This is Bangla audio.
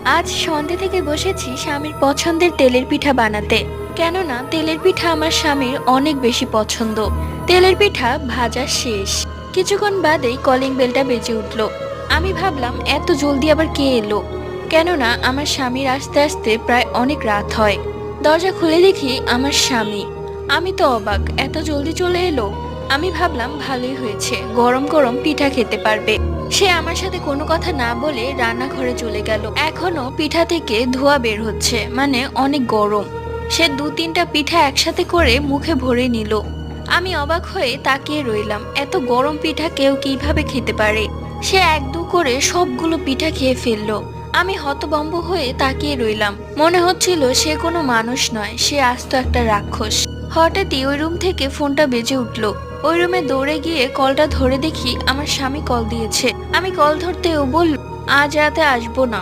আজ সন্ধ্যে থেকে বসেছি স্বামীর পছন্দের তেলের পিঠা বানাতে। কেননা তেলের পিঠা আমার স্বামীর অনেক বেশি পছন্দ। তেলের পিঠা ভাজা শেষ, কিছুক্ষণ বাদেই কলিং বেলটা বেজে উঠলো। আমি ভাবলাম এত জলদি আবার কে এলো, কেননা আমার স্বামীর আসতে আসতে প্রায় অনেক রাত হয়। দরজা খুলে দেখি আমার স্বামী। আমি তো অবাক, এত জলদি চলে এলো। আমি ভাবলাম ভালোই হয়েছে, গরম গরম পিঠা খেতে পারবে। সে আমার সাথে কোনো কথা না বলে রান্নাঘরে চলে গেল। এখনো পিঠা থেকে ধোঁয়া বের হচ্ছে, মানে অনেক গরম। সে দু তিনটা পিঠা একসাথে করে মুখে ভরে নিল। আমি অবাক হয়ে তাকিয়ে রইলাম, এত গরম পিঠা কেউ কিভাবে খেতে পারে। সে এক দু করে সবগুলো পিঠা খেয়ে ফেললো। আমি হতভম্ব হয়ে তাকিয়ে রইলাম, মনে হচ্ছিল সে কোনো মানুষ নয়, সে আস্ত একটা রাক্ষস। হঠাৎই ওই রুম থেকে ফোনটা বেজে উঠলো। ওই রুমে দৌড়ে গিয়ে কলটা ধরে দেখি আমার স্বামী কল দিয়েছে। আমি কল ধরতেও বলল, আজ রাতে আসবো না।